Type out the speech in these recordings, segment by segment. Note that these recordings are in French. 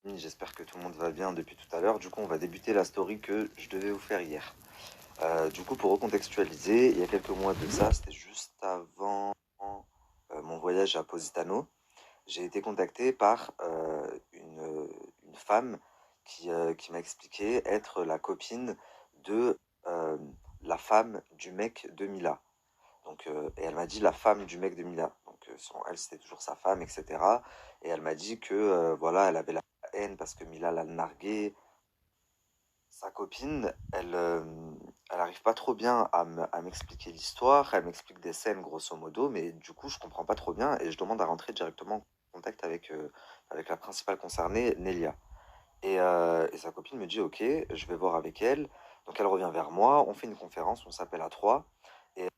J'espère que tout le monde va bien depuis tout à l'heure. Du coup, on va débuter la story que je devais vous faire hier. Du coup, pour recontextualiser, il y a quelques mois de ça, c'était juste avant mon voyage à Positano, j'ai été contacté par une femme qui m'a expliqué être la copine de euh, la femme du mec de Mila. Donc, et elle m'a dit la femme du mec de Mila. Donc, elle, c'était toujours sa femme, etc. Et elle m'a dit que voilà, elle avait la haine parce que Mila l'a narguée. Sa copine, elle arrive pas trop bien à m'expliquer l'histoire. Elle m'explique des scènes, grosso modo, mais du coup, je comprends pas trop bien et je demande à rentrer directement en contact avec la principale concernée, Nelia. Et sa copine me dit, ok, je vais voir avec elle. Donc, elle revient vers moi, on fait une conférence, on s'appelle à trois. Et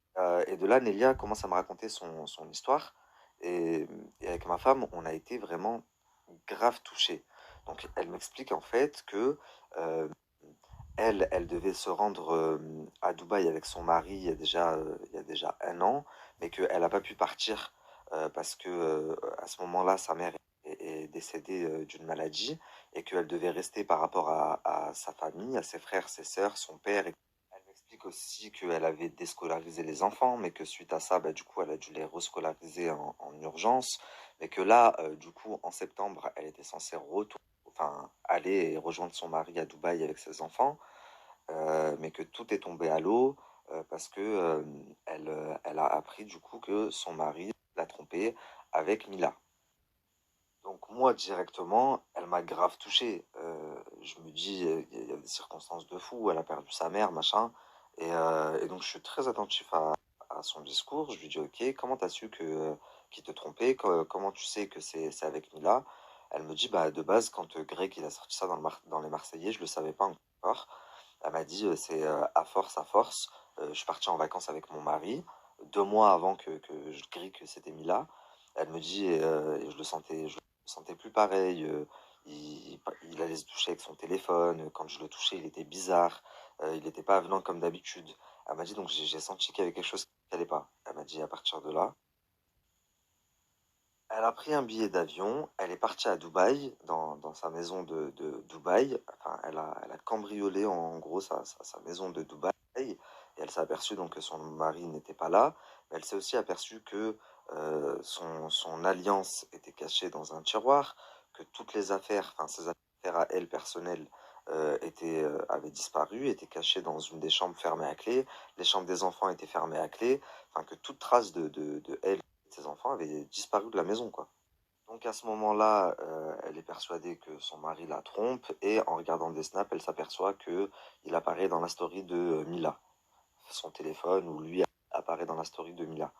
de là, Nelia commence à me raconter son histoire. Et, et avec ma femme, on a été vraiment grave touchés. Donc, elle m'explique en fait que euh, elle devait se rendre à Dubaï avec son mari il y a déjà un an, mais qu'elle n'a pas pu partir parce que à ce moment-là, sa mère est décédée d'une maladie et qu'elle devait rester par rapport à sa famille, à ses frères, ses sœurs, son père. Elle m'explique aussi qu'elle avait déscolarisé les enfants, mais que suite à ça, bah, du coup, elle a dû les rescolariser en urgence, mais que là, du coup, en septembre, elle était censée enfin, aller et rejoindre son mari à Dubaï avec ses enfants, mais que tout est tombé à l'eau parce que elle a appris du coup que son mari l'a trompée avec Mila. Donc moi directement, elle m'a grave touché. Je me dis, il y a des circonstances de fou, elle a perdu sa mère, machin. Et donc je suis très attentif à son discours. Je lui dis, ok, comment t'as su qu'il te trompait? Comment tu sais que c'est avec Mila? Elle me dit, bah de base, quand Greg il a sorti ça dans les Marseillais, je le savais pas encore. Elle m'a dit, c'est à force, à force. Je suis parti en vacances avec mon mari, 2 mois avant que je grille que c'était Mila. Elle me dit, et je le sentais plus pareil. Il allait se toucher avec son téléphone. Quand je le touchais, il était bizarre. Il n'était pas avenant comme d'habitude. Elle m'a dit, donc j'ai senti qu'il y avait quelque chose qui n'allait pas. Elle m'a dit, à partir de là, elle a pris un billet d'avion, elle est partie à Dubaï, dans sa maison de Dubaï. Enfin, elle a cambriolé en gros sa maison de Dubaï. Et elle s'est aperçue donc que son mari n'était pas là. Mais elle s'est aussi aperçue que son alliance était cachée dans un tiroir, que toutes les affaires, enfin ses affaires à elle personnelles, avaient disparu, étaient cachées dans une des chambres fermées à clé. Les chambres des enfants étaient fermées à clé. Enfin, que toute trace de elle ses enfants avaient disparu de la maison, quoi. Donc à ce moment-là, elle est persuadée que son mari la trompe et en regardant des snaps, elle s'aperçoit que il apparaît dans la story de Mila, son téléphone où lui apparaît dans la story de Mila.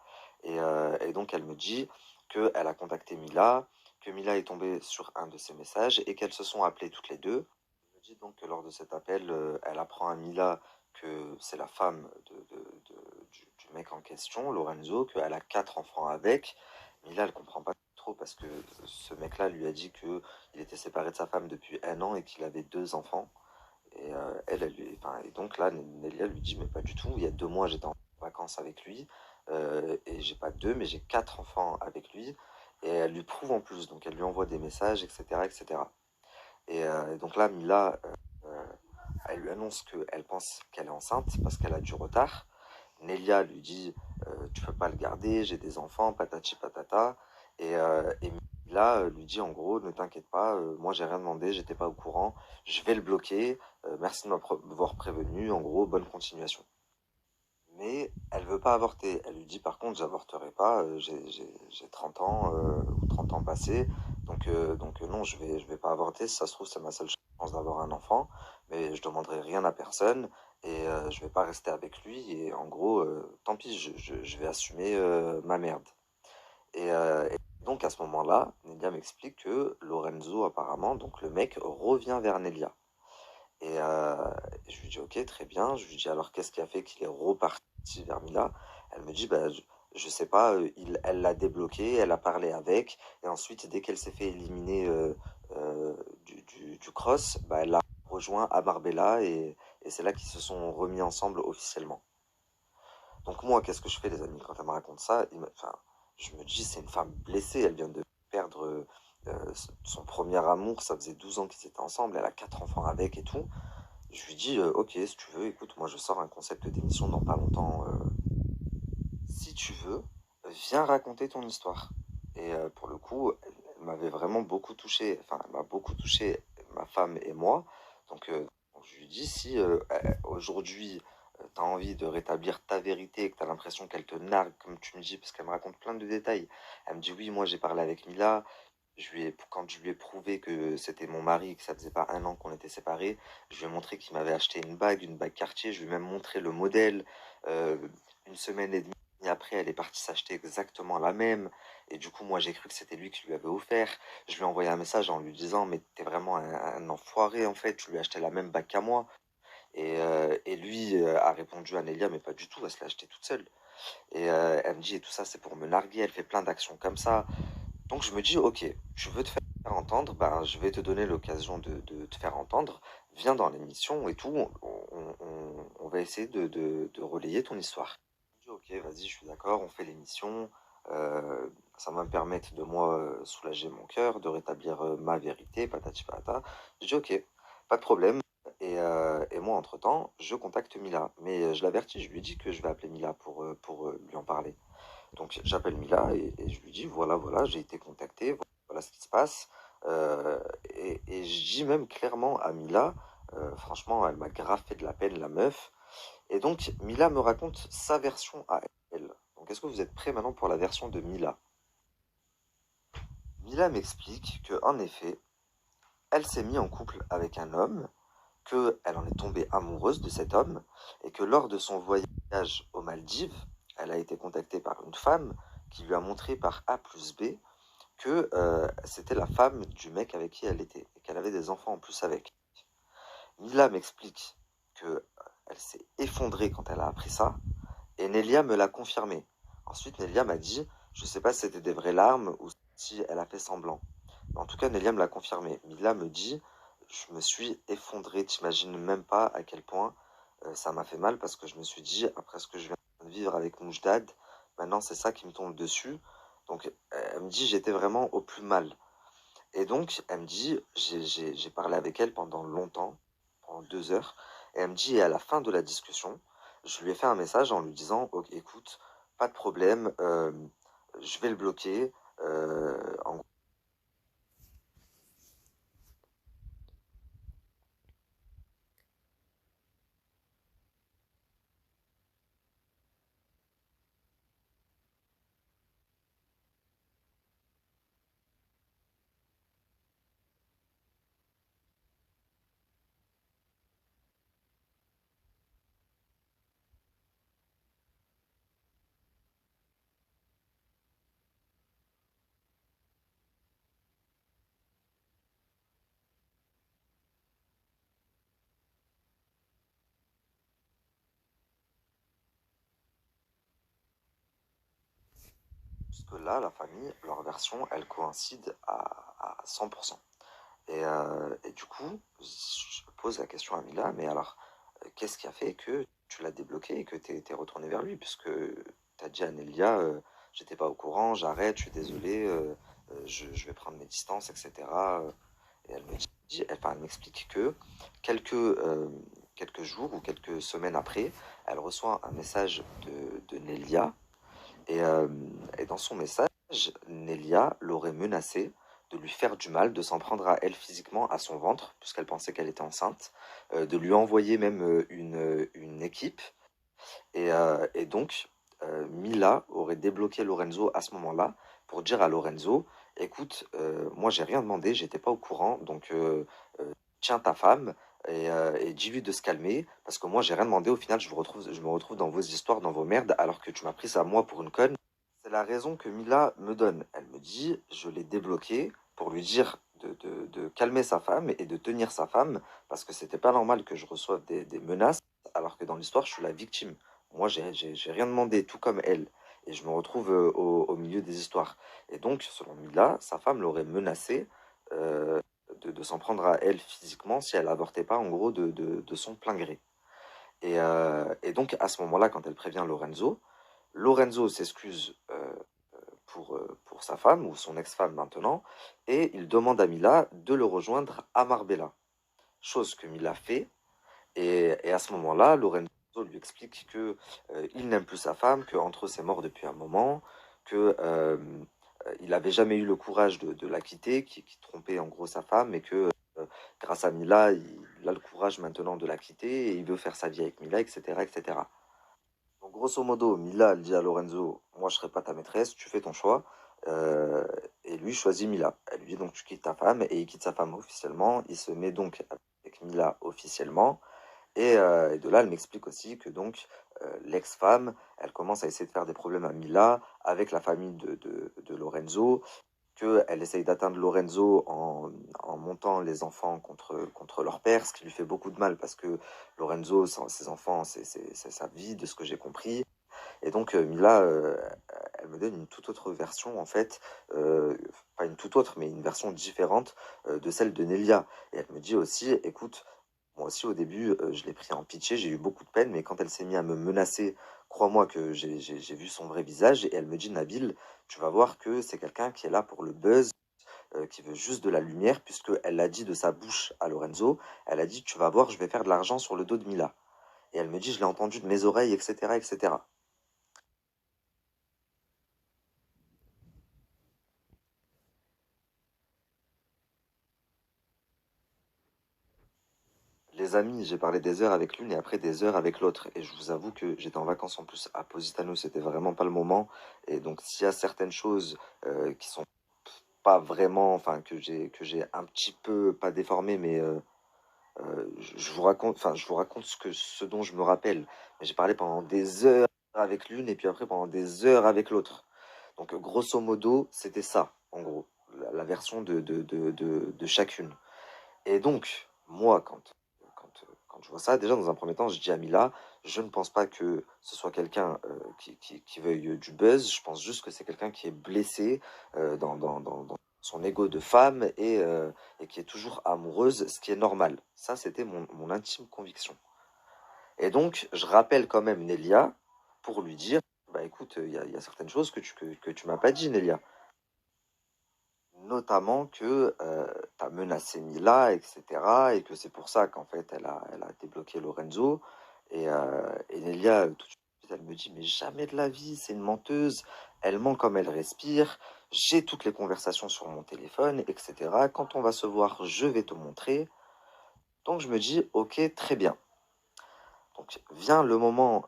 Et donc elle me dit qu'elle a contacté Mila, que Mila est tombée sur un de ses messages et qu'elles se sont appelées toutes les deux. Elle me dit donc que lors de cet appel, elle apprend à Mila que c'est la femme du mec en question, Lorenzo, qu'elle a 4 enfants avec. Mila, elle comprend pas trop parce que ce mec-là lui a dit que il était séparé de sa femme depuis un an et qu'il avait 2 enfants. Et donc là, Nelia lui dit, mais pas du tout, il y a 2 mois, j'étais en vacances avec lui, et j'ai pas deux, mais j'ai 4 enfants avec lui, et elle lui prouve en plus, donc elle lui envoie des messages, etc., etc. Et donc là, Mila, euh, elle lui annonce qu'elle pense qu'elle est enceinte parce qu'elle a du retard. Nelia lui dit, tu peux pas le garder, j'ai des enfants, patati patata. Et Mila lui dit en gros, ne t'inquiète pas, moi j'ai rien demandé, j'étais pas au courant, je vais le bloquer, merci de m'avoir prévenu, en gros, bonne continuation. Mais elle veut pas avorter. Elle lui dit par contre, j'avorterai pas, j'ai 30 ans ou 30 ans passés, donc non, je vais pas avorter. Si ça se trouve, c'est ma seule chance d'avoir un enfant, mais je demanderai rien à personne et je vais pas rester avec lui. Et en gros, tant pis, je vais assumer ma merde. Et donc à ce moment-là, Nelia m'explique que Lorenzo, apparemment, donc le mec, revient vers Nelia. Je lui dis ok, très bien. Je lui dis alors qu'est-ce qui a fait qu'il est reparti vers Mila? Elle me dit bah je sais pas, elle l'a débloqué, elle a parlé avec, et ensuite dès qu'elle s'est fait éliminer du cross, bah, elle l'a rejoint à Marbella et c'est là qu'ils se sont remis ensemble officiellement. Donc moi, qu'est-ce que je fais les amis quand elle me raconte ça? Enfin, je me dis c'est une femme blessée, elle vient de perdre son premier amour, ça faisait 12 ans qu'ils étaient ensemble, elle a 4 enfants avec et tout. Je lui dis, ok, si tu veux, écoute, moi je sors un concept d'émission dans pas longtemps. Si tu veux, viens raconter ton histoire. Et pour le coup, elle m'avait vraiment beaucoup touché, enfin, elle m'a beaucoup touché, ma femme et moi. Donc je lui dis, si aujourd'hui, tu as envie de rétablir ta vérité et que tu as l'impression qu'elle te nargue, comme tu me dis, parce qu'elle me raconte plein de détails. Elle me dit, oui, moi j'ai parlé avec Mila, quand je lui ai prouvé que c'était mon mari, que ça faisait pas un an qu'on était séparés, je lui ai montré qu'il m'avait acheté une bague Cartier, je lui ai même montré le modèle. Euh, une semaine et demie après, elle est partie s'acheter exactement la même. Et du coup, moi, j'ai cru que c'était lui qui lui avait offert. Je lui ai envoyé un message en lui disant, mais t'es vraiment un enfoiré, en fait, tu lui as acheté la même bague qu'à moi. Et lui a répondu à Nelia, mais pas du tout, elle se l'a acheté toute seule. Et elle me dit, et tout ça, c'est pour me narguer, elle fait plein d'actions comme ça. Donc je me dis, ok, tu veux te faire entendre, ben, je vais te donner l'occasion de te faire entendre. Viens dans l'émission et tout, on va essayer de relayer ton histoire. Je dis, ok, vas-y, je suis d'accord, on fait l'émission. euh, Ça va me permettre de moi soulager mon cœur, de rétablir ma vérité, patati patata. Je dis, ok, pas de problème. Et moi, entre-temps, je contacte Mila. Mais je l'avertis, je lui dis que je vais appeler Mila pour lui en parler. Donc j'appelle Mila et je lui dis voilà, voilà, j'ai été contacté, voilà ce qui se passe. Et je dis même clairement à Mila, franchement, elle m'a grave fait de la peine, la meuf. Et donc Mila me raconte sa version à elle. Donc est-ce que vous êtes prêts maintenant pour la version de Mila? Mila m'explique que en effet, elle s'est mise en couple avec un homme, qu'elle en est tombée amoureuse de cet homme, et que lors de son voyage aux Maldives, elle a été contactée par une femme qui lui a montré par A plus B que c'était la femme du mec avec qui elle était, et qu'elle avait des enfants en plus avec. Mila m'explique que elle s'est effondrée quand elle a appris ça, et Nelia me l'a confirmé. Ensuite, Nelia m'a dit, je sais pas si c'était des vraies larmes ou si elle a fait semblant. Mais en tout cas, Nelia me l'a confirmé. Mila me dit, je me suis effondré, t'imagines même pas à quel point ça m'a fait mal parce que je me suis dit, après ce que je viens de vivre avec Moujdad, maintenant c'est ça qui me tombe dessus. Donc elle me dit, j'étais vraiment au plus mal. Et donc, elle me dit, j'ai parlé avec elle pendant longtemps, pendant 2 heures, et elle me dit, et à la fin de la discussion, je lui ai fait un message en lui disant, ok, écoute, pas de problème, je vais le bloquer. En Parce que là, la famille, leur version, elle coïncide à 100%. Et du coup, je pose la question à Mila, mais alors, qu'est-ce qui a fait que tu l'as débloqué et que tu es retourné vers lui? Puisque tu as dit à Nelia, j'étais pas au courant, j'arrête, je suis désolé, je vais prendre mes distances, etc. Et elle me dit, enfin, elle m'explique que quelques jours ou quelques semaines après, elle reçoit un message de Nelia et, euh, et dans son message, Nelia l'aurait menacé de lui faire du mal, de s'en prendre à elle physiquement, à son ventre, puisqu'elle pensait qu'elle était enceinte, de lui envoyer même une équipe. Et donc, Mila aurait débloqué Lorenzo à ce moment-là pour dire à Lorenzo, écoute, moi j'ai rien demandé, j'étais pas au courant, donc tiens ta femme et dis-lui de se calmer, parce que moi j'ai rien demandé, au final je me retrouve dans vos histoires, dans vos merdes, alors que tu m'as pris ça à moi pour une conne. C'est la raison que Mila me donne. Elle me dit, je l'ai débloqué pour lui dire de calmer sa femme et de tenir sa femme, parce que c'était pas normal que je reçoive des menaces, alors que dans l'histoire, je suis la victime. Moi, j'ai rien demandé, tout comme elle. Et je me retrouve au milieu des histoires. Et donc, selon Mila, sa femme l'aurait menacé euh, de s'en prendre à elle physiquement si elle avortait pas, en gros, de son plein gré. Et donc, à ce moment-là, quand elle prévient Lorenzo, Lorenzo s'excuse pour sa femme, ou son ex-femme maintenant, et il demande à Mila de le rejoindre à Marbella. Chose que Mila fait, et à ce moment-là, Lorenzo lui explique que il n'aime plus sa femme, que entre eux c'est mort depuis un moment, que il n'avait jamais eu le courage de la quitter, qui trompait en gros sa femme, et que grâce à Mila, il a le courage maintenant de la quitter, et il veut faire sa vie avec Mila, etc., etc. Donc grosso modo, Mila, elle dit à Lorenzo, moi je serai pas ta maîtresse, tu fais ton choix. Euh, et lui choisit Mila. Elle lui dit donc tu quittes ta femme, et il quitte sa femme officiellement. Il se met donc avec Mila officiellement. Et de là, elle m'explique aussi que donc l'ex-femme, elle commence à essayer de faire des problèmes à Mila avec la famille de Lorenzo, qu'elle essaye d'atteindre Lorenzo en montant les enfants contre leur père, ce qui lui fait beaucoup de mal parce que Lorenzo, ses enfants, c'est sa vie, de ce que j'ai compris. Et donc Mila, elle me donne une toute autre version, en fait, euh, pas une toute autre, mais une version différente de celle de Nelia. Et elle me dit aussi, écoute, moi aussi, au début, je l'ai pris en pitié, j'ai eu beaucoup de peine, mais quand elle s'est mise à me menacer, crois-moi que j'ai vu son vrai visage, et elle me dit, Nabil, tu vas voir que c'est quelqu'un qui est là pour le buzz, qui veut juste de la lumière, puisque elle l'a dit de sa bouche à Lorenzo, elle a dit, tu vas voir, je vais faire de l'argent sur le dos de Mila. Et elle me dit, je l'ai entendu de mes oreilles, etc., etc. Les amis, j'ai parlé des heures avec l'une et après des heures avec l'autre. Et je vous avoue que j'étais en vacances en plus à Positano, c'était vraiment pas le moment. Et donc, s'il y a certaines choses qui sont pas vraiment, enfin que j'ai un petit peu pas déformé, mais je vous raconte, enfin je vous raconte ce dont je me rappelle. J'ai parlé pendant des heures avec l'une et puis après pendant des heures avec l'autre. Donc grosso modo, c'était ça, en gros, la version de chacune. Et donc moi, quand je vois ça, déjà dans un premier temps, je dis à Mila, je ne pense pas que ce soit quelqu'un qui veuille du buzz. Je pense juste que c'est quelqu'un qui est blessé dans son ego de femme et qui est toujours amoureuse, ce qui est normal. Ça, c'était mon intime conviction. Et donc, je rappelle quand même Nelia pour lui dire, bah écoute, il y a certaines choses que tu m'as pas dit, Nelia. Notamment que tu as menacé Mila, etc. Et que c'est pour ça qu'en fait, elle a débloqué Lorenzo. Et Nelia, tout de suite, elle me dit, mais jamais de la vie, c'est une menteuse. Elle ment comme elle respire. J'ai toutes les conversations sur mon téléphone, etc. Quand on va se voir, je vais te montrer. Donc je me dis, ok, très bien. Donc vient le moment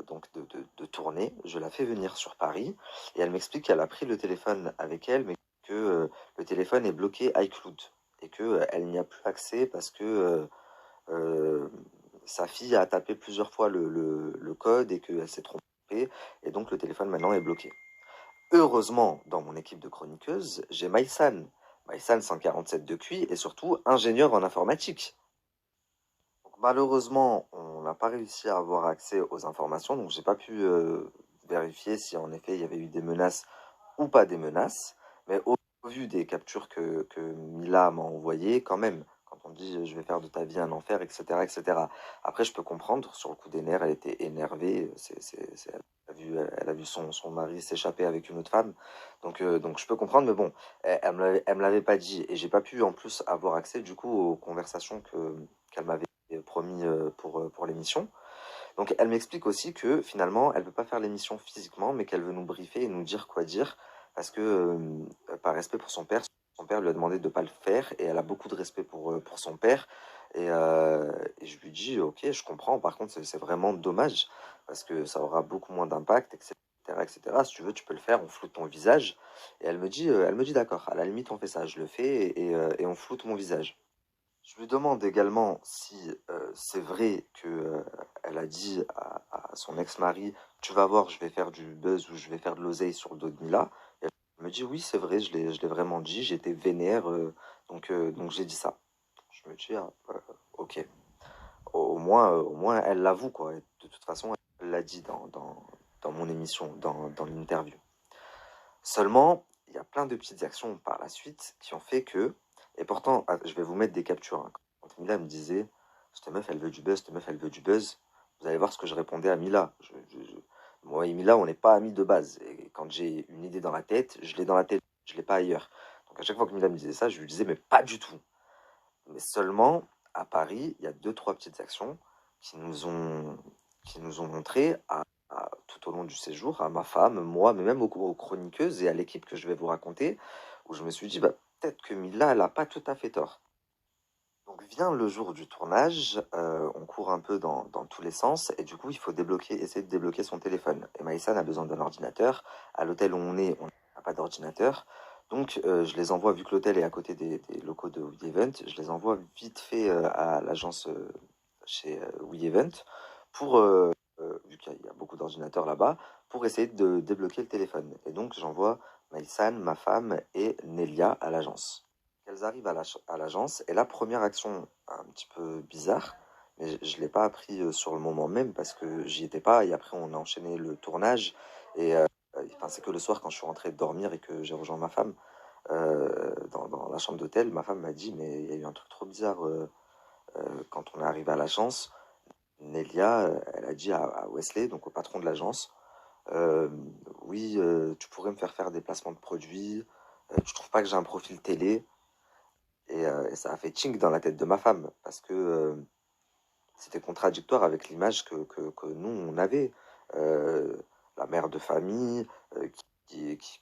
donc de tourner. Je la fais venir sur Paris. Et elle m'explique qu'elle a pris le téléphone avec elle, mais que le téléphone est bloqué iCloud. Et que elle n'y a plus accès parce que euh, sa fille a tapé plusieurs fois le code et qu'elle s'est trompée. Et donc le téléphone maintenant est bloqué. Heureusement, dans mon équipe de chroniqueuses, j'ai Maïsan. Maïsan 147 de QI et surtout ingénieur en informatique. Donc, malheureusement, on n'a pas réussi à avoir accès aux informations, donc j'ai pas pu vérifier si en effet il y avait eu des menaces ou pas des menaces. Mais au vu des captures que Mila m'a envoyées, quand même, quand on dit je vais faire de ta vie un enfer, etc., etc. Après, je peux comprendre, sur le coup des nerfs, elle était énervée. Elle a vu son mari s'échapper avec une autre femme. Donc je peux comprendre, mais bon, elle me l'avait pas dit. Et j'ai pas pu en plus avoir accès du coup aux conversations qu'elle m'avait promis pour l'émission. Donc elle m'explique aussi que finalement, elle ne peut pas faire l'émission physiquement, mais qu'elle veut nous briefer et nous dire quoi dire, parce que par respect pour son père lui a demandé de ne pas le faire, et elle a beaucoup de respect pour son père. Et je lui dis, ok, je comprends, par contre, c'est vraiment dommage, parce que ça aura beaucoup moins d'impact, etc., etc. Si tu veux, tu peux le faire, on floute ton visage. Et elle me dit d'accord, à la limite, on fait ça, je le fais, et on floute mon visage. Je lui demande également si c'est vrai que elle a dit à son ex-mari, tu vas voir, je vais faire du buzz ou je vais faire de l'oseille sur le dos de Mila. Et elle me dit oui, c'est vrai, je l'ai vraiment dit, j'étais vénère, donc j'ai dit ça. Je me dis ah, ok, au moins elle l'avoue quoi. Et de toute façon, elle l'a dit dans mon émission, dans l'interview. Seulement, il y a plein de petites actions par la suite qui ont fait que, et pourtant, je vais vous mettre des captures, hein. Quand Mila me disait, cette meuf, elle veut du buzz, cette meuf, elle veut du buzz, vous allez voir ce que je répondais à Mila. Moi et Mila, on n'est pas amis de base. Et quand j'ai une idée dans la tête, je l'ai dans la tête, je l'ai pas ailleurs. Donc à chaque fois que Mila me disait ça, je lui disais, mais pas du tout. Mais seulement, à Paris, il y a deux, trois petites actions qui nous ont, qui nous ont montré tout au long du séjour, à ma femme, moi, mais même aux chroniqueuses et à l'équipe que je vais vous raconter, où je me suis dit, bah, peut-être que Mila, elle n'a pas tout à fait tort. Donc vient le jour du tournage, on court un peu dans tous les sens, et du coup, il faut essayer de débloquer son téléphone. Et Maïsan a besoin d'un ordinateur. À l'hôtel où on n'a pas d'ordinateur. Donc, je les envoie, vu que l'hôtel est à côté des locaux de WeEvent, je les envoie vite fait à l'agence chez WeEvent pour, vu qu'il y a beaucoup d'ordinateurs là-bas, pour essayer de débloquer le téléphone. Et donc, j'envoie Maïsan, ma femme et Nelia à l'agence. Elles arrivent à l'agence, et la première action un petit peu bizarre, mais je ne l'ai pas appris sur le moment même parce que j'y étais pas, et après on a enchaîné le tournage, et enfin, c'est que le soir quand je suis rentré de dormir et que j'ai rejoint ma femme dans la chambre d'hôtel, ma femme m'a dit, mais il y a eu un truc trop bizarre quand on est arrivé à l'agence. Nelia, elle a dit à Wesley, donc au patron de l'agence, euh, oui, tu pourrais me faire des placements de produits, tu trouves pas que j'ai un profil télé? Et ça a fait chink dans la tête de ma femme, parce que c'était contradictoire avec l'image que nous, on avait. Euh, la mère de famille qui, qui,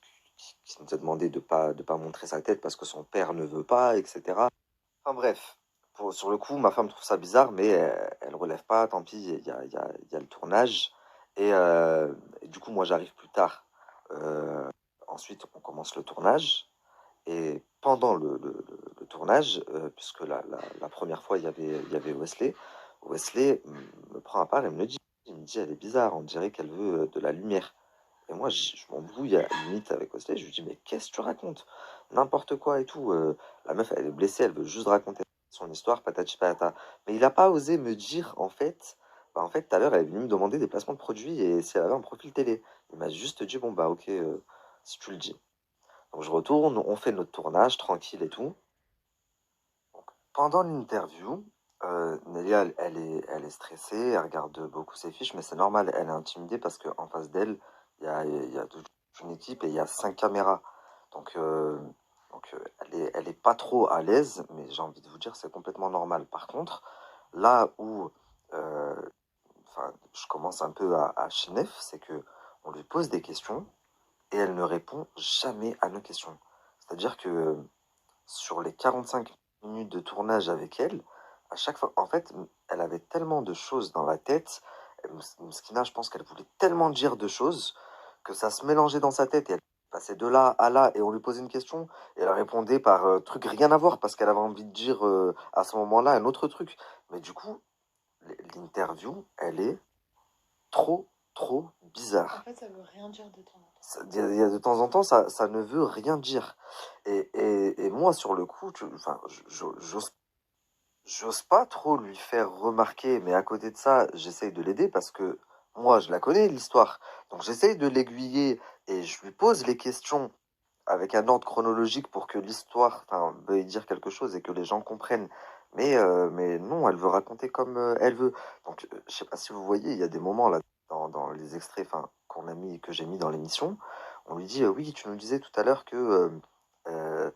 qui nous a demandé de pas montrer sa tête parce que son père ne veut pas, etc. Enfin bref, sur le coup, ma femme trouve ça bizarre, mais elle relève pas, tant pis, il y a le tournage. Et du coup, moi, j'arrive plus tard. Euh, Ensuite, on commence le tournage. Et pendant le tournage, puisque la première fois, il y avait Wesley, Wesley me prend à part et me le dit. Il me dit, elle est bizarre, on dirait qu'elle veut de la lumière. Et moi, je m'embrouille à la limite avec Wesley. Je lui dis, mais qu'est-ce que tu racontes? N'importe quoi et tout. La meuf, elle est blessée, elle veut juste raconter son histoire, patati patata. Mais il n'a pas osé me dire, en fait, bah, en fait, tout à l'heure, elle est venue me demander des placements de produits et si elle avait un profil télé. Il m'a juste dit, bon, bah, ok, si tu le dis. Donc je retourne, on fait notre tournage tranquille et tout. Donc, pendant l'interview, Nelia, elle est stressée, elle regarde beaucoup ses fiches, mais c'est normal, elle est intimidée parce qu'en face d'elle, il y a toute une équipe et il y a 5 caméras. Donc, elle est pas trop à l'aise, mais j'ai envie de vous dire, c'est complètement normal. Par contre, là où euh, enfin, je commence un peu à chinef, c'est que on lui pose des questions et elle ne répond jamais à nos questions. C'est-à-dire que sur les 45 minutes de tournage avec elle, à chaque fois, en fait, elle avait tellement de choses dans la tête. Mskina, je pense qu'elle voulait tellement dire de choses que ça se mélangeait dans sa tête et elle passait de là à là et on lui posait une question et elle répondait par truc rien à voir parce qu'elle avait envie de dire à ce moment-là un autre truc. Mais du coup, l'interview, elle est trop En bizarre. fait, ça veut rien dire de temps en temps. Il y a de temps en temps, ça ne veut rien dire. Et moi, sur le coup, enfin, j'ose pas trop lui faire remarquer, mais à côté de ça, j'essaye de l'aider parce que moi, je la connais, l'histoire. Donc j'essaye de l'aiguiller et je lui pose les questions avec un ordre chronologique pour que l'histoire, enfin, veuille dire quelque chose et que les gens comprennent. Mais non, elle veut raconter comme elle veut. Donc, je sais pas si vous voyez, il y a des moments là dans les extraits, enfin, qu'on a mis, que j'ai mis dans l'émission, on lui dit oui, tu nous disais tout à l'heure que euh,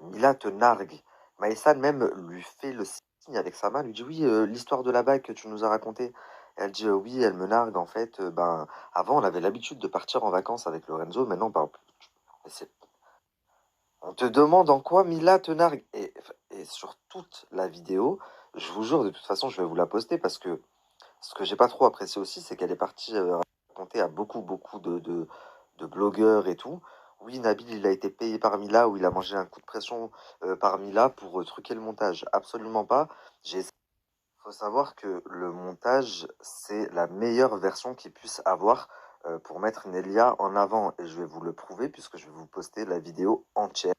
Mila te nargue. Maïsan même lui fait le signe avec sa main, lui dit oui, l'histoire de la bague que tu nous as racontée. Elle dit oui, elle me nargue en fait. Ben, avant, on avait l'habitude de partir en vacances avec Lorenzo. Maintenant, ben, c'est on te demande en quoi Mila te nargue. Et sur toute la vidéo, je vous jure, de toute façon, je vais vous la poster parce que ce que j'ai pas trop apprécié aussi, c'est qu'elle est partie raconter à beaucoup de blogueurs et tout. Oui, Nabil, il a été payé par Mila ou il a mangé un coup de pression par Mila pour truquer le montage. Absolument pas. Il faut savoir que le montage, c'est la meilleure version qu'il puisse avoir pour mettre Nelia en avant. Et je vais vous le prouver puisque je vais vous poster la vidéo entière.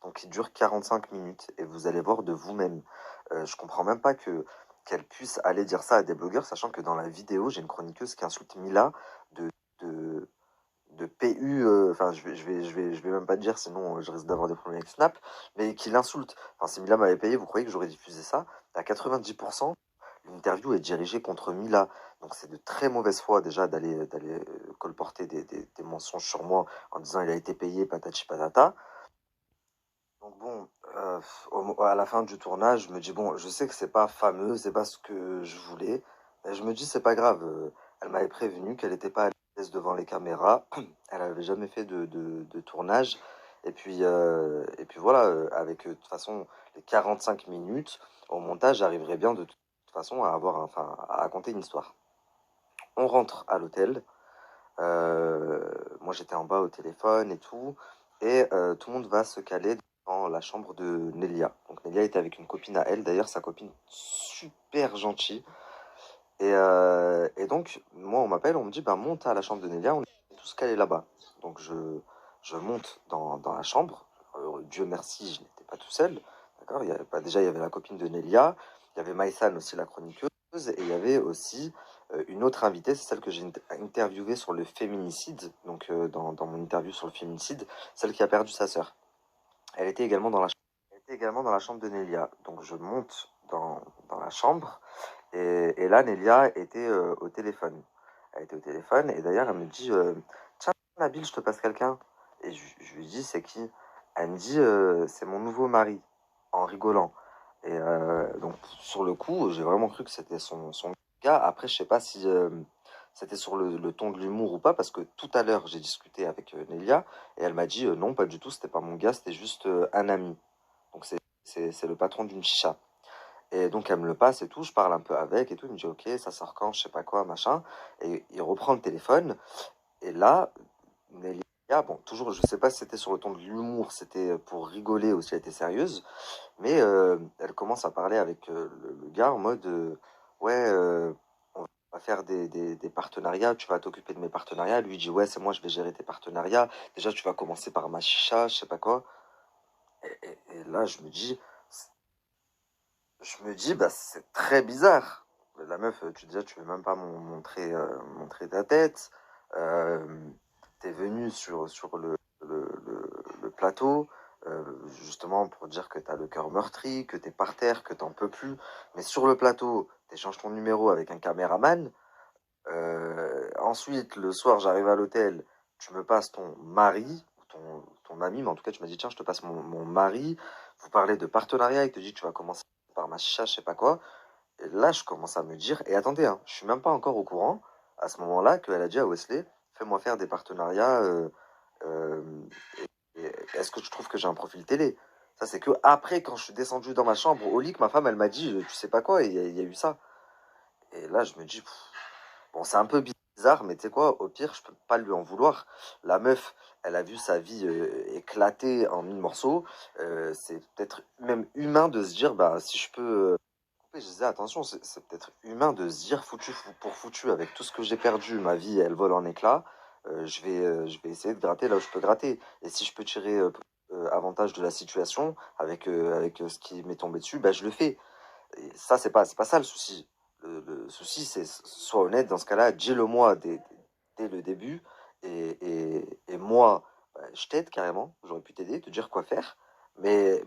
Donc il dure 45 minutes et vous allez voir de vous-même. Je comprends même pas qu'elle puisse aller dire ça à des blogueurs, sachant que dans la vidéo, j'ai une chroniqueuse qui insulte Mila de, de, de PU, enfin je vais même pas te dire, sinon je risque d'avoir des problèmes avec Snap, mais qui l'insulte. Enfin, si Mila m'avait payé, vous croyez que j'aurais diffusé ça? À 90%, l'interview est dirigée contre Mila. Donc c'est de très mauvaise foi déjà d'aller colporter des mensonges sur moi en disant il a été payé, patati patata. Donc bon, à la fin du tournage, je me dis, bon, je sais que c'est pas fameux, c'est pas ce que je voulais. Et je me dis, c'est pas grave. Elle m'avait prévenu qu'elle n'était pas à l'aise devant les caméras. Elle avait jamais fait de tournage. Et puis voilà, avec de toute façon les 45 minutes, au montage, j'arriverai bien de toute façon à avoir, enfin, à raconter une histoire. On rentre à l'hôtel. Moi, j'étais en bas au téléphone et tout. Et tout le monde va se caler dans la chambre de Nelia. Donc Nelia était avec une copine à elle. D'ailleurs, sa copine super gentille. Et donc, moi, on m'appelle, on me dit, bah, monte à la chambre de Nelia, on est tous calés là-bas. Donc, je monte dans la chambre. Dieu merci, je n'étais pas tout seul. D'accord? Déjà, il y avait la copine de Nelia, il y avait Maïsan aussi, la chroniqueuse, et il y avait aussi une autre invitée, c'est celle que j'ai interviewée sur le féminicide, donc dans mon interview sur le féminicide, celle qui a perdu sa sœur. Elle était également dans la, elle était également dans la chambre de Nelia. Donc, je monte dans la chambre. Et là, Nelia était au téléphone. Elle était au téléphone et d'ailleurs, elle me dit tiens, Nabil, je te passe quelqu'un. Et je lui dis c'est qui? Elle me dit c'est mon nouveau mari, en rigolant. Et donc, sur le coup, j'ai vraiment cru que c'était son gars. Après, je sais pas si c'était sur le ton de l'humour ou pas, parce que tout à l'heure, j'ai discuté avec Nelia et elle m'a dit non, pas du tout, c'était pas mon gars, c'était juste un ami. Donc, c'est le patron d'une chicha. Et donc, elle me le passe et tout, je parle un peu avec et tout. Il me dit, ok, ça sort quand, je sais pas quoi, machin. Et il reprend le téléphone. Et là, Nelia, bon, toujours, je sais pas si c'était sur le ton de l'humour, c'était pour rigoler ou si elle était sérieuse. Mais elle commence à parler avec le gars en mode, ouais, on va faire des partenariats, tu vas t'occuper de mes partenariats. Lui il dit, ouais, c'est moi, je vais gérer tes partenariats. Déjà, tu vas commencer par ma chicha, je sais pas quoi. Et là, je me dis, bah, c'est très bizarre. La meuf, tu veux même pas montrer ta tête. Euh, T'es venu sur le plateau, justement pour dire que t'as le cœur meurtri, que t'es par terre, que t'en peux plus. Mais sur le plateau, t'échanges ton numéro avec un caméraman. Ensuite, le soir, j'arrive à l'hôtel, tu me passes ton mari, ou ton ami, mais en tout cas, tu m'as dit, tiens, je te passe mon mari. Vous parlez de partenariat, il te dit, tu vas commencer par ma chicha, je sais pas quoi. Et là, je commence à me dire, et attendez, hein, je suis même pas encore au courant, à ce moment-là, qu'elle a dit à Wesley, fais-moi faire des partenariats, euh, est-ce que tu trouves que j'ai un profil télé? Ça, c'est que après, quand je suis descendu dans ma chambre, au lit, que ma femme, elle m'a dit, tu sais pas quoi, et il y a eu ça. Et là, je me dis, bon, c'est un peu bizarre, mais tu sais quoi, au pire, je peux pas lui en vouloir. La meuf, elle a vu sa vie éclater en mille morceaux. C'est peut-être même humain de se dire, bah, si je peux couper, je disais, attention, c'est peut-être humain de se dire, foutu pour foutu, avec tout ce que j'ai perdu, ma vie, elle vole en éclats. Je vais essayer de gratter là où je peux gratter. Et si je peux tirer avantage de la situation avec ce qui m'est tombé dessus, bah, je le fais. Et ça, c'est pas ça le souci. Le souci, c'est sois honnête dans ce cas-là, dis-le moi dès le début. Et moi, bah, je t'aide carrément. J'aurais pu t'aider, te dire quoi faire. Mais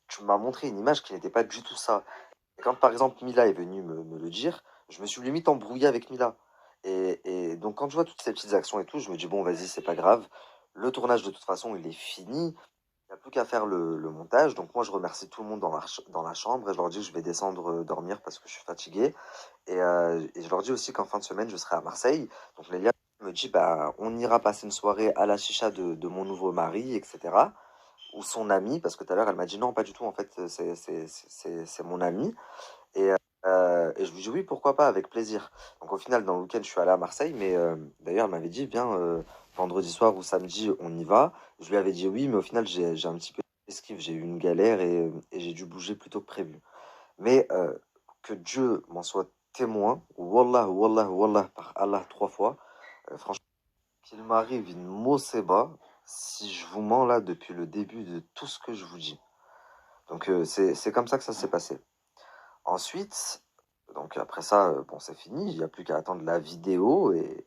tu m'as montré une image qui n'était pas du tout ça. Et quand par exemple Mila est venue me le dire, je me suis limite embrouillé avec Mila. Et donc quand je vois toutes ces petites actions et tout, je me dis bon, vas-y, c'est pas grave. Le tournage de toute façon, il est fini. Il n'y a plus qu'à faire le montage. Donc moi, je remercie tout le monde dans la chambre et je leur dis que je vais descendre dormir parce que je suis fatigué. Et je leur dis aussi qu'en fin de semaine, je serai à Marseille. Donc Lélia me dit, bah, on ira passer une soirée à la chicha de mon nouveau mari, etc. Ou son ami, parce que tout à l'heure, elle m'a dit non, pas du tout, en fait, c'est mon ami. Et je lui dis oui, pourquoi pas, avec plaisir. Donc au final, dans le week-end, je suis allé à Marseille, mais d'ailleurs, elle m'avait dit, viens, vendredi soir ou samedi, on y va. Je lui avais dit oui, mais au final, j'ai un petit peu esquive, j'ai eu une galère et j'ai dû bouger plus tôt que prévu. Mais que Dieu m'en soit témoin, wallah, wallah, wallah, par Allah 3 fois, franchement, qu'il m'arrive une moseba si je vous mens là depuis le début de tout ce que je vous dis. Donc c'est comme ça que ça s'est passé. Ensuite, donc après ça, bon, c'est fini, il n'y a plus qu'à attendre la vidéo et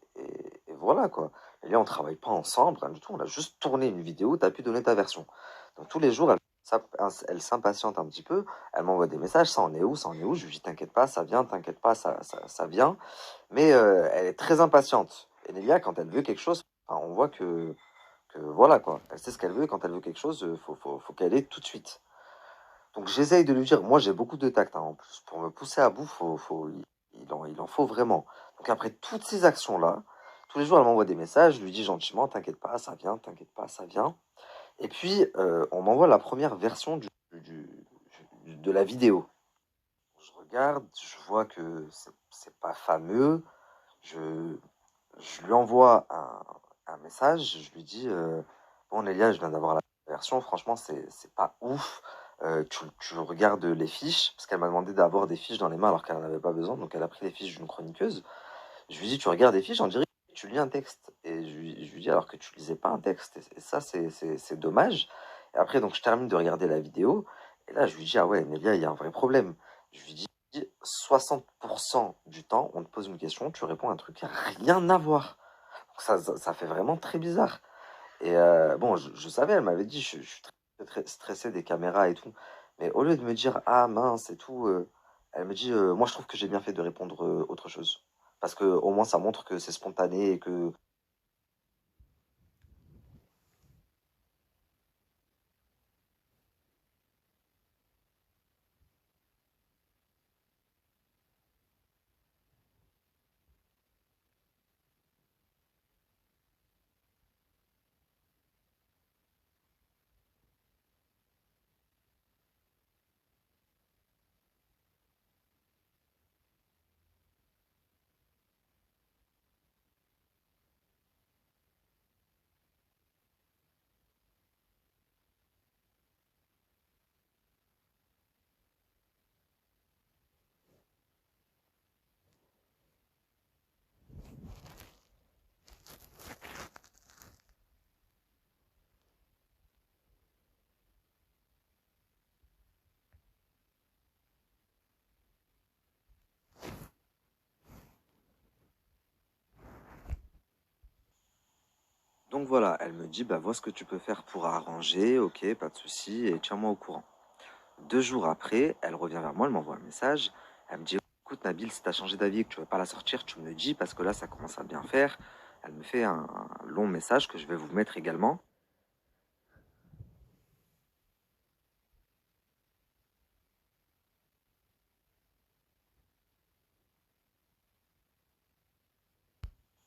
voilà quoi. Et là, on travaille pas ensemble, rien du tout, on a juste tourné une vidéo, tu as pu donner ta version. Donc tous les jours, elle s'impatiente un petit peu, elle m'envoie des messages, ça en est où, ça en est où? Je lui dis, t'inquiète pas, ça vient, t'inquiète pas, ça vient. Mais elle est très impatiente. Et Nelia, quand elle veut quelque chose, enfin, on voit que voilà quoi, elle sait ce qu'elle veut, et quand elle veut quelque chose, faut qu'elle ait tout de suite. Donc j'essaye de lui dire, moi j'ai beaucoup de tact hein, en plus, pour me pousser à bout, il en faut vraiment. Donc après toutes ces actions-là, tous les jours elle m'envoie des messages, je lui dis gentiment, t'inquiète pas, ça vient, t'inquiète pas, ça vient. Et puis on m'envoie la première version de la vidéo. Je regarde, je vois que c'est pas fameux, je, je lui envoie un message, je lui dis bon Nélia, je viens d'avoir la version, franchement c'est pas ouf. Tu regardes les fiches, parce qu'elle m'a demandé d'avoir des fiches dans les mains alors qu'elle n'en avait pas besoin, donc elle a pris les fiches d'une chroniqueuse. Je lui dis tu regardes les fiches, on dirait que tu lis un texte. Et je lui dis alors que tu lisais pas un texte. Et ça c'est dommage. Et après donc je termine de regarder la vidéo, et là je lui dis ah ouais Nélia, il y a un vrai problème. Je lui dis 60% du temps, on te pose une question, tu réponds à un truc qui n'a rien à voir. Ça fait vraiment très bizarre. Et bon, je savais, elle m'avait dit, je suis très stressé des caméras et tout. Mais au lieu de me dire, ah mince et tout, elle me dit, moi je trouve que j'ai bien fait de répondre autre chose. Parce que au moins ça montre que c'est spontané et que... Donc voilà, elle me dit, bah vois ce que tu peux faire pour arranger, ok, pas de souci, et tiens-moi au courant. 2 jours après, elle revient vers moi, elle m'envoie un message. Elle me dit, écoute Nabil, si t'as changé d'avis et que tu veux pas la sortir, tu me le dis parce que là, ça commence à bien faire. Elle me fait un long message que je vais vous mettre également.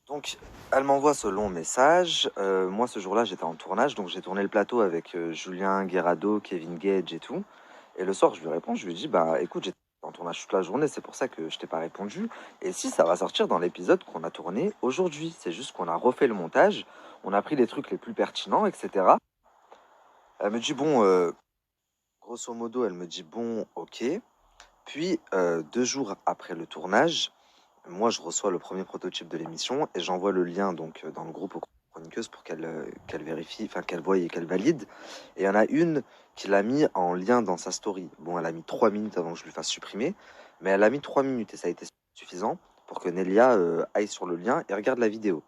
Donc, elle m'envoie ce long message. Moi, ce jour-là, j'étais en tournage, donc j'ai tourné le plateau avec Julien Guerrado, Kevin Gage et tout. Et le soir, je lui réponds, je lui dis, bah écoute, j'étais en tournage toute la journée, c'est pour ça que je t'ai pas répondu. Et si ça va sortir dans l'épisode qu'on a tourné aujourd'hui, c'est juste qu'on a refait le montage, on a pris les trucs les plus pertinents, etc. Elle me dit, bon, grosso modo, elle me dit, bon, ok. Puis, 2 jours après le tournage, moi, je reçois le premier prototype de l'émission et j'envoie le lien donc dans le groupe aux chroniqueuses pour qu'elle vérifie, enfin qu'elle voie et qu'elle valide. Et il y en a une qui l'a mis en lien dans sa story. Bon, elle a mis 3 minutes avant que je lui fasse supprimer, mais elle a mis 3 minutes et ça a été suffisant pour que Nelia aille sur le lien et regarde la vidéo.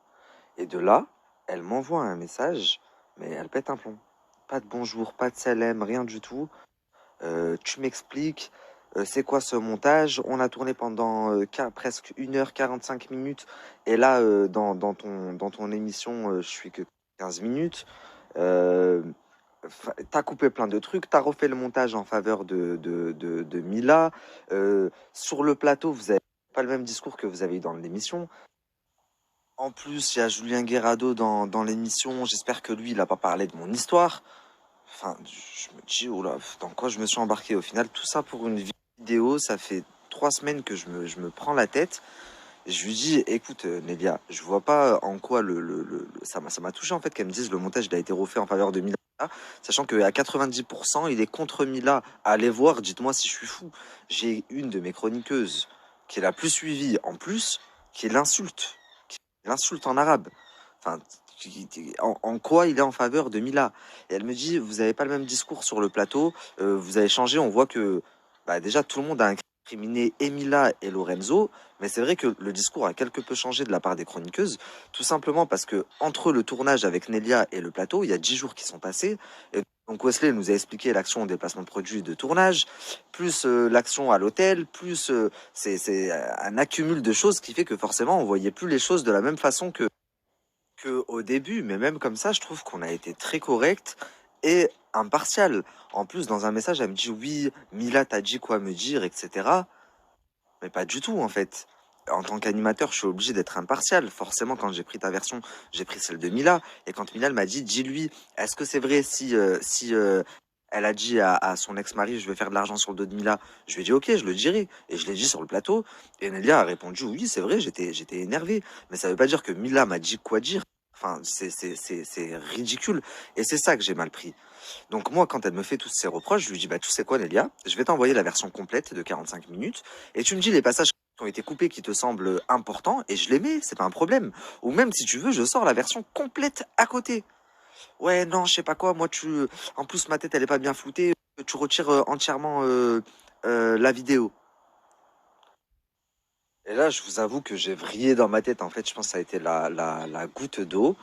Et de là, elle m'envoie un message, mais elle pète un plomb. Pas de bonjour, pas de salam, rien du tout. Tu m'expliques, c'est quoi ce montage? On a tourné pendant presque 1h45 minutes. Et là, dans ton émission, je suis que 15 minutes. Euh, T'as coupé plein de trucs. T'as refait le montage en faveur de Mila. Sur le plateau, vous avez pas le même discours que vous avez eu dans l'émission. En plus, il y a Julien Guerrado dans l'émission. J'espère que lui, il n'a pas parlé de mon histoire. Enfin, je me dis, oh là, dans quoi je me suis embarqué au final? Tout ça pour une vidéo, ça fait 3 semaines que je me prends la tête. Et je lui dis, écoute, Nelia, je vois pas en quoi ça m'a touché en fait qu'elle me dise le montage il a été refait en faveur de Mila, sachant qu'à 90% il est contre Mila. Allez voir, dites-moi si je suis fou. J'ai une de mes chroniqueuses qui est la plus suivie en plus, qui l'insulte en arabe. Enfin, en quoi il est en faveur de Mila? Et elle me dit, vous n'avez pas le même discours sur le plateau, vous avez changé, on voit que bah, déjà tout le monde a incriminé Emila et Lorenzo, mais c'est vrai que le discours a quelque peu changé de la part des chroniqueuses, tout simplement parce que entre le tournage avec Nelia et le plateau, il y a 10 jours qui sont passés, et Donc Wesley nous a expliqué l'action au déplacement de produits de tournage, plus l'action à l'hôtel, plus c'est un accumul de choses qui fait que forcément on voyait plus les choses de la même façon que au début. Mais même comme ça, je trouve qu'on a été très correct et impartial. En plus, dans un message, elle me dit oui, Mila t'a dit quoi me dire, etc. Mais pas du tout, en fait. En tant qu'animateur, je suis obligé d'être impartial. Forcément, quand j'ai pris ta version, j'ai pris celle de Mila. Et quand Mila elle m'a dit, dis-lui, est-ce que c'est vrai si elle a dit à son ex-mari, je vais faire de l'argent sur le dos de Mila, je lui ai dit, ok, je le dirai. Et je l'ai dit sur le plateau. Et Nelia a répondu, oui, c'est vrai, j'étais énervé. Mais ça veut pas dire que Mila m'a dit quoi dire. Enfin, c'est ridicule. Et c'est ça que j'ai mal pris. Donc moi, quand elle me fait tous ces reproches, je lui dis, bah tu sais quoi, Nelia, je vais t'envoyer la version complète de 45 minutes, et tu me dis les passages qui ont été coupés qui te semblent importants, et je les mets, c'est pas un problème. Ou même si tu veux, je sors la version complète à côté. Ouais, non, je sais pas quoi, moi tu... En plus, ma tête, elle est pas bien floutée, tu retires entièrement la vidéo. Et là, je vous avoue que j'ai vrillé dans ma tête, en fait, je pense que ça a été la goutte d'eau.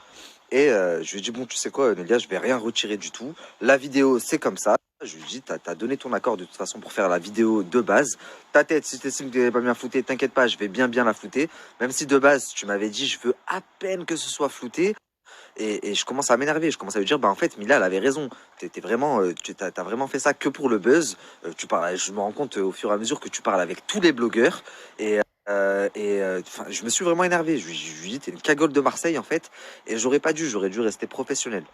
Et je lui ai dit, bon, tu sais quoi, Nelia, je vais rien retirer du tout. La vidéo, c'est comme ça. Je lui ai dit, t'as donné ton accord de toute façon pour faire la vidéo de base. Ta tête, si t'estimes que t'es pas bien flouté, t'inquiète pas, je vais bien la flouter. Même si de base, tu m'avais dit, je veux à peine que ce soit flouté. Et je commence à m'énerver. Je commence à lui dire, bah en fait, Mila, elle avait raison. T'es vraiment, t'as vraiment fait ça que pour le buzz. Tu parles, je me rends compte au fur et à mesure que tu parles avec tous les blogueurs. Je me suis vraiment énervé. Je lui ai dit, t'es une cagole de Marseille en fait. Et j'aurais dû rester professionnel.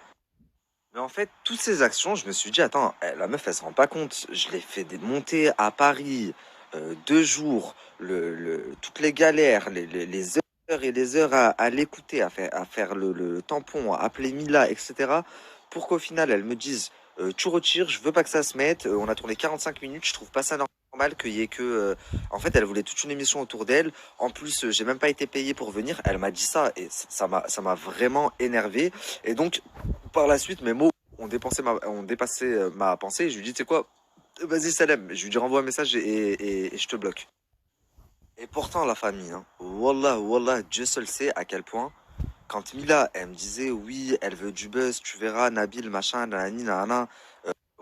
Mais en fait, toutes ces actions, je me suis dit, attends, la meuf, elle se rend pas compte. Je l'ai fait des montées à Paris, 2 jours, toutes les galères, les heures et les heures à l'écouter, à faire le tampon, à appeler Mila, etc. Pour qu'au final, elle me dise, tu retires, je veux pas que ça se mette. On a tourné 45 minutes, je trouve pas ça normal qu'il y ait que. En fait, elle voulait toute une émission autour d'elle. En plus, j'ai même pas été payé pour venir. Elle m'a dit ça et ça m'a vraiment énervé. Et donc, par la suite, mes mots ont dépassé ma pensée. Je lui dis, tu sais quoi, vas-y Salem. Je lui dis, renvoie un message et je te bloque. Et pourtant, la famille, hein, Wallah, Wallah, Dieu seul sait à quel point, quand Mila, elle me disait, oui, elle veut du buzz, tu verras, Nabil, machin, nanani, nanana.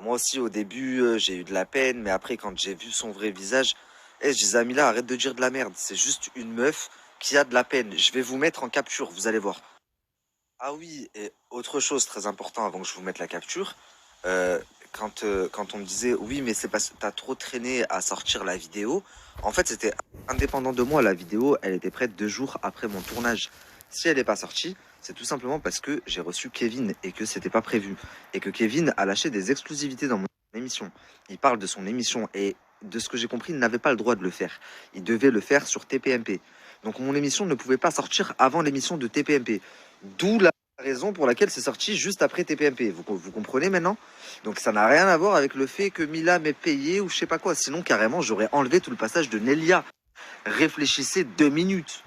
Moi aussi, au début, j'ai eu de la peine, mais après, quand j'ai vu son vrai visage, je disais à Mila, arrête de dire de la merde. C'est juste une meuf qui a de la peine. Je vais vous mettre en capture, vous allez voir. Ah oui, et autre chose très important avant que je vous mette la capture, euh, quand on me disait oui, mais c'est parce que t'as trop traîné à sortir la vidéo, en fait c'était indépendant de moi, la vidéo elle était prête 2 jours après mon tournage. Si elle n'est pas sortie, c'est tout simplement parce que j'ai reçu Kevin et que c'était pas prévu. Et que Kevin a lâché des exclusivités dans mon émission. Il parle de son émission et de ce que j'ai compris, il n'avait pas le droit de le faire. Il devait le faire sur TPMP. Donc mon émission ne pouvait pas sortir avant l'émission de TPMP. D'où la raison pour laquelle c'est sorti juste après TPMP. Vous comprenez maintenant? Donc ça n'a rien à voir avec le fait que Mila m'ait payé ou je sais pas quoi. Sinon, carrément, j'aurais enlevé tout le passage de Nelia. Réfléchissez 2 minutes.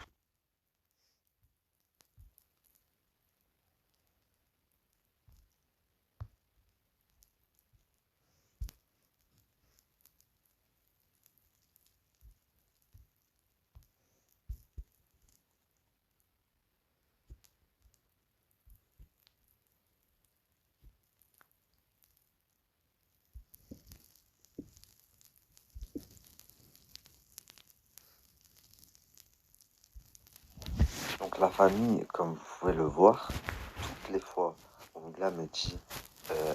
Donc la famille, comme vous pouvez le voir, toutes les fois où Mila me dit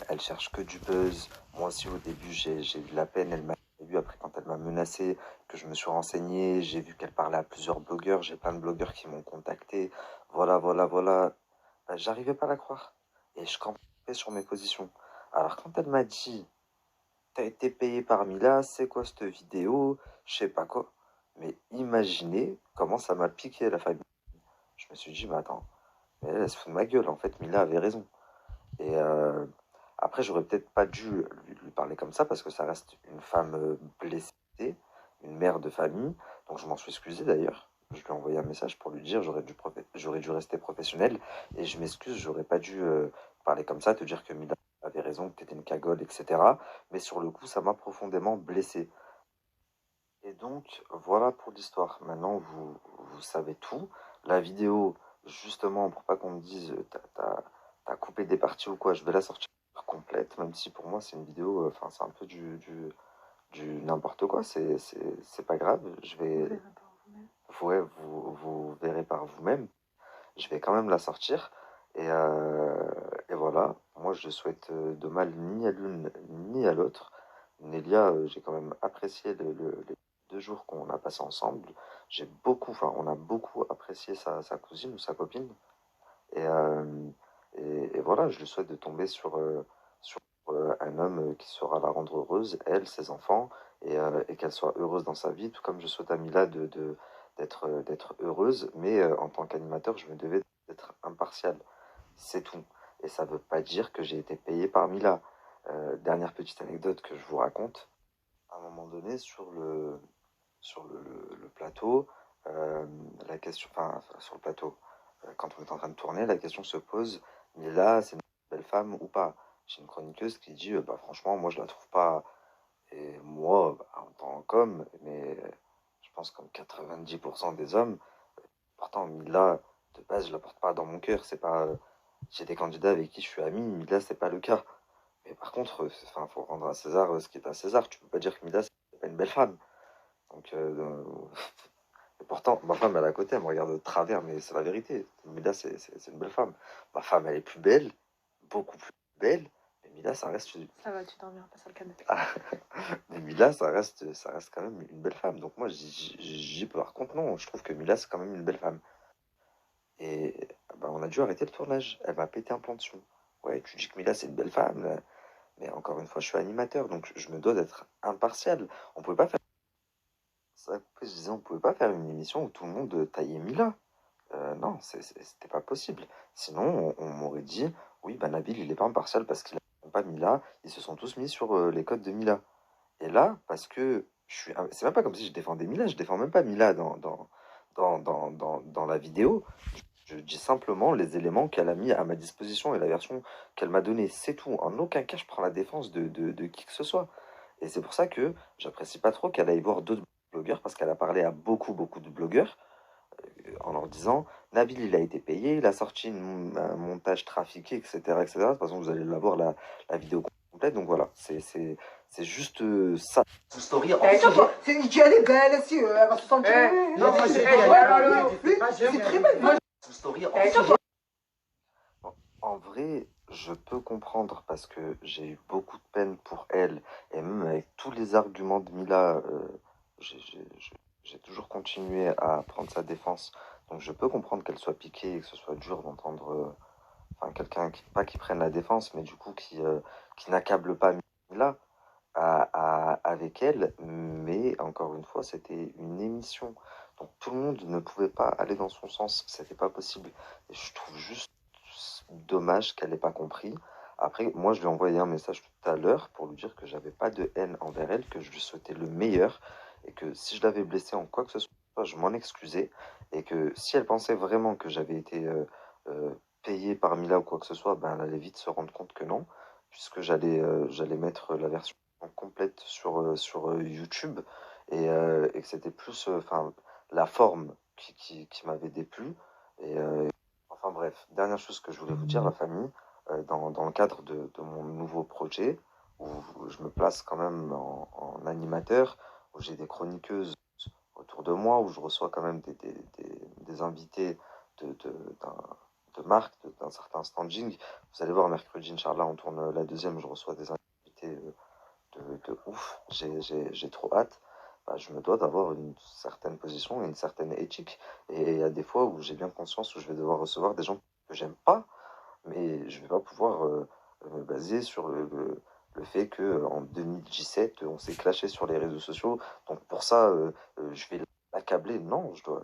elle cherche que du buzz. Moi aussi au début j'ai eu de la peine. Elle m'a vu après quand elle m'a menacé, que je me suis renseigné, j'ai vu qu'elle parlait à plusieurs blogueurs, j'ai plein de blogueurs qui m'ont contacté. Voilà, voilà, voilà. J'arrivais pas à la croire. Et je campais sur mes positions. Alors quand elle m'a dit t'as été payé par Mila, c'est quoi cette vidéo? Je sais pas quoi. Mais imaginez comment ça m'a piqué la famille. Je me suis dit, mais attends, mais elle se fout de ma gueule. En fait, Mila avait raison. Et après, j'aurais peut-être pas dû lui parler comme ça parce que ça reste une femme blessée, une mère de famille. Donc je m'en suis excusé d'ailleurs. Je lui ai envoyé un message pour lui dire j'aurais dû rester professionnel et je m'excuse, j'aurais pas dû parler comme ça, te dire que Mila avait raison, que t'étais une cagole, etc. Mais sur le coup, ça m'a profondément blessé. Et donc, voilà pour l'histoire. Maintenant, vous savez tout. La vidéo, justement, pour pas qu'on me dise t'as coupé des parties ou quoi, je vais la sortir complète, même si pour moi c'est une vidéo, enfin c'est un peu du n'importe quoi, c'est pas grave, je Vous vais, verrez par vous-même. ouais, vous verrez par vous-même, je vais quand même la sortir, et voilà, moi je souhaite de mal ni à l'une ni à l'autre. Nélia, j'ai quand même apprécié les 2 jours qu'on a passé ensemble, enfin on a beaucoup apprécié sa cousine ou sa copine, et, euh, et voilà, je lui souhaite de tomber sur un homme qui saura la rendre heureuse, elle, ses enfants, et qu'elle soit heureuse dans sa vie, tout comme je souhaite à Mila d'être heureuse, mais en tant qu'animateur, je me devais d'être impartial. C'est tout. Et ça ne veut pas dire que j'ai été payé par Mila. Dernière petite anecdote que je vous raconte. À un moment donné, sur le plateau, euh, la question, enfin, sur le plateau, quand on est en train de tourner, la question se pose, mais là, c'est une belle femme ou pas? J'ai une chroniqueuse qui dit, bah franchement, moi je la trouve pas. Et moi, bah, en tant qu'homme, mais je pense comme 90% des hommes, pourtant Mila, de base, je la porte pas dans mon cœur. C'est pas, j'ai des candidats avec qui je suis ami, Mila, c'est pas le cas. Mais par contre, enfin, faut rendre à César ce qui est à César. Tu peux pas dire que Mila, c'est pas une belle femme. Donc, et pourtant, ma femme, elle est à côté, elle me regarde de travers, mais c'est la vérité. Mila, c'est une belle femme. Ma femme, elle est plus belle, beaucoup plus belle, mais Mila, ça reste. Ça va, tu dormiras pas sur le canapé. Mais Mila, ça reste quand même une belle femme. Donc moi, par contre, non, je trouve que Mila, c'est quand même une belle femme. Et bah, on a dû arrêter le tournage. Elle m'a pété un plomb dessus. Ouais, tu dis que Mila, c'est une belle femme, là. Mais encore une fois, je suis animateur, donc je me dois d'être impartial. On pouvait pas faire ça. Je disais, on pouvait pas faire une émission où tout le monde taillait Mila. Non, c'était pas possible. Sinon, on m'aurait dit, oui, bah Nabil, il est pas impartial parce qu'il a pas Mila. Ils se sont tous mis sur les codes de Mila. Et là, parce que c'est même pas comme si je défendais Mila, je défends même pas Mila dans la vidéo. Je dis simplement les éléments qu'elle a mis à ma disposition et la version qu'elle m'a donnée. C'est tout. En aucun cas, je prends la défense de qui que ce soit. Et c'est pour ça que j'apprécie pas trop qu'elle aille voir d'autres blogueurs parce qu'elle a parlé à beaucoup de blogueurs en leur disant Nabil, il a été payé, il a sorti un montage trafiqué, etc., etc. De toute façon, vous allez l'avoir la vidéo complète. Donc voilà, c'est juste ça. Story Elle est belle, si, elle va se sentir. non, moi j'ai C'est très belle. Moi, story Bon, en vrai, je peux comprendre parce que j'ai eu beaucoup de peine pour elle et même avec tous les arguments de Mila, j'ai toujours continué à prendre sa défense. Donc je peux comprendre qu'elle soit piquée et que ce soit dur d'entendre enfin, quelqu'un pas qui prenne la défense, mais du coup qui n'accable pas Mila avec elle. Mais encore une fois, c'était une émission. Donc tout le monde ne pouvait pas aller dans son sens. C'était pas possible. Et je trouve juste dommage qu'elle n'ait pas compris. Après, moi, je lui ai envoyé un message tout à l'heure pour lui dire que j'avais pas de haine envers elle, que je lui souhaitais le meilleur et que si je l'avais blessée en quoi que ce soit, je m'en excusais et que si elle pensait vraiment que j'avais été payé par Mila ou quoi que ce soit, ben, elle allait vite se rendre compte que non, puisque j'allais mettre la version complète sur YouTube et que c'était plus enfin la forme qui m'avait déplu. Enfin bref, dernière chose que je voulais vous dire, la famille, dans le cadre de mon nouveau projet, où je me place quand même en animateur, où j'ai des chroniqueuses autour de moi, où je reçois quand même des invités de, de, d'un, de marque, d'un certain standing. Vous allez voir, mercredi, Inch'Allah, on tourne la deuxième, je reçois des invités de ouf, j'ai trop hâte. Bah, je me dois d'avoir une certaine position et une certaine éthique. Et il y a des fois où j'ai bien conscience où je vais devoir recevoir des gens que j'aime pas, mais je vais pas pouvoir me baser sur le fait que en 2017 on s'est clashé sur les réseaux sociaux. Donc pour ça, je vais l'accabler. Non, je dois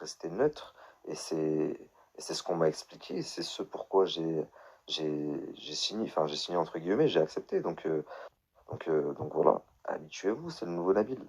rester neutre. Et c'est ce qu'on m'a expliqué. C'est ce pourquoi j'ai signé. Enfin, j'ai signé entre guillemets, j'ai accepté. Donc voilà, habituez-vous, c'est le nouveau Nabil.